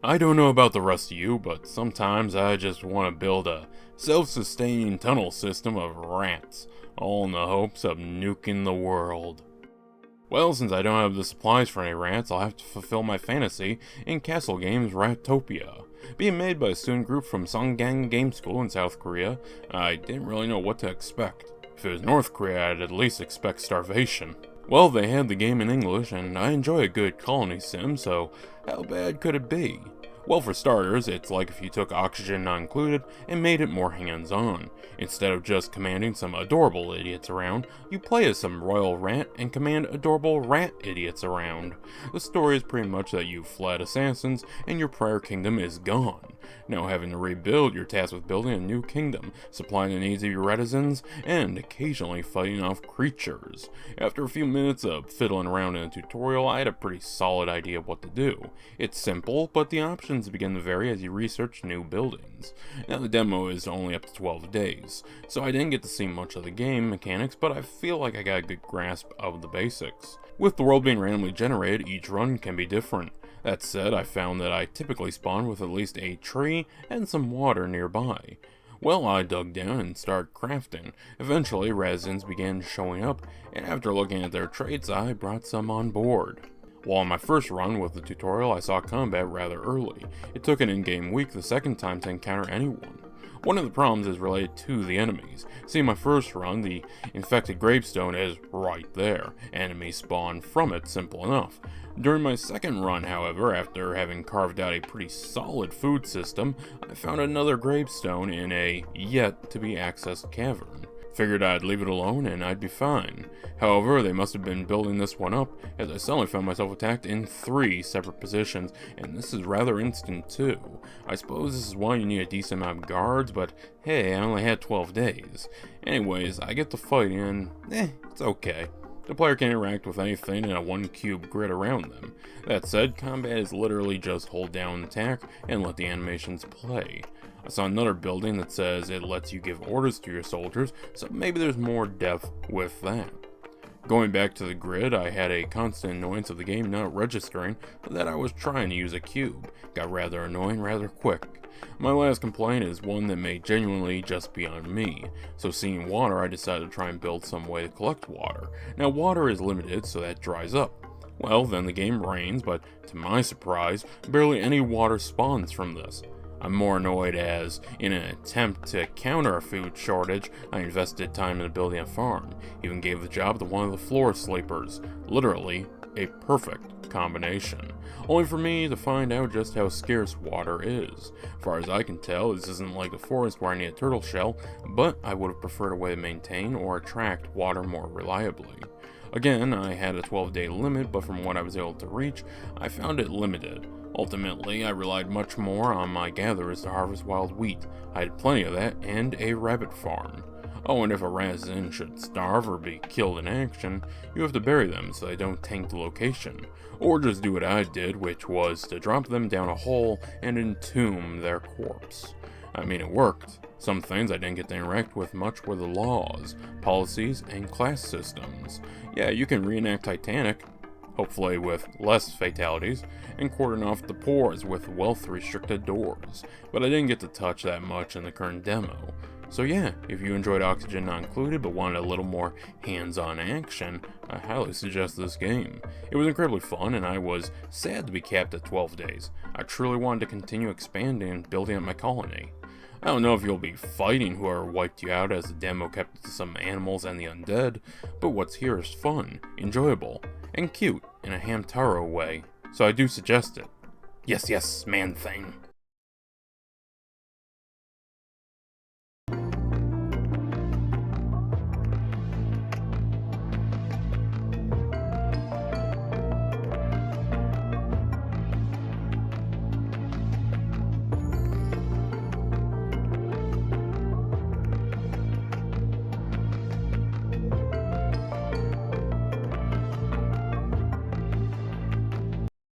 I don't know about the rest of you, but sometimes I just want to build a self-sustaining tunnel system of rats, all in the hopes of nuking the world. Well, since I don't have the supplies for any rats, I'll have to fulfill my fantasy in Cassel Games' Ratopia. Being made by a student group from Sandbox Game School in South Korea, I didn't really know what to expect. If it was North Korea, I'd at least expect starvation. Well, they had the game in English, and I enjoy a good colony sim, so how bad could it be? Well, for starters, it's like if you took Oxygen Not Included and made it more hands-on. Instead of just commanding some adorable idiots around, you play as some royal rat and command adorable rat idiots around. The story is pretty much that you've fled assassins and your prior kingdom is gone. Now having to rebuild, you're tasked with building a new kingdom, supplying the needs of your reticents, and occasionally fighting off creatures. After a few minutes of fiddling around in a tutorial, I had a pretty solid idea of what to do. It's simple, but the options begin to vary as you research new buildings. Now the demo is only up to 12 days, so I didn't get to see much of the game mechanics, but I feel like I got a good grasp of the basics. With the world being randomly generated, each run can be different. That said, I found that I typically spawn with at least a tree and some water nearby. Well, I dug down and started crafting. Eventually, residents began showing up, and after looking at their traits, I brought some on board. While on my first run with the tutorial, I saw combat rather early. It took an in-game week the second time to encounter anyone. One of the problems is related to the enemies. See, in my first run, the infected gravestone is right there. Enemies spawn from it, simple enough. During my second run, however, after having carved out a pretty solid food system, I found another gravestone in a yet-to-be-accessed cavern. Figured I'd leave it alone and I'd be fine. However, they must have been building this one up, as I suddenly found myself attacked in 3 separate positions, and this is rather instant too. I suppose this is why you need a decent amount of guards, but hey, I only had 12 days. Anyways, I get to fight and it's okay. The player can interact with anything in a 1-cube grid around them. That said, combat is literally just hold down and attack and let the animations play. I saw another building that says it lets you give orders to your soldiers, so maybe there's more depth with that. Going back to the grid, I had a constant annoyance of the game not registering that I was trying to use a cube. Got rather annoying rather quick. My last complaint is one that may genuinely just be on me. So seeing water, I decided to try and build some way to collect water. Now water is limited, so that dries up. Well, then the game rains, but to my surprise, barely any water spawns from this. I'm more annoyed as, in an attempt to counter a food shortage, I invested time in building a farm, even gave the job to one of the floor sleepers. Literally, a perfect combination. Only for me to find out just how scarce water is. As far as I can tell, this isn't like the forest where I need a turtle shell, but I would have preferred a way to maintain or attract water more reliably. Again, I had a 12-day limit, but from what I was able to reach, I found it limited. Ultimately, I relied much more on my gatherers to harvest wild wheat. I had plenty of that, and a rabbit farm. Oh, and if a resident should starve or be killed in action, you have to bury them so they don't taint the location. Or just do what I did, which was to drop them down a hole and entomb their corpse. I mean, it worked. Some things I didn't get to interact with much were the laws, policies, and class systems. Yeah, you can reenact Titanic, hopefully with less fatalities, and cordon off the pores with wealth-restricted doors, but I didn't get to touch that much in the current demo. So yeah, if you enjoyed Oxygen Not Included but wanted a little more hands-on action, I highly suggest this game. It was incredibly fun, and I was sad to be capped at 12 days. I truly wanted to continue expanding and building up my colony. I don't know if you'll be fighting whoever wiped you out, as the demo kept it to some animals and the undead, but what's here is fun, enjoyable, and cute in a Hamtaro way, so I do suggest it. Yes, man thing.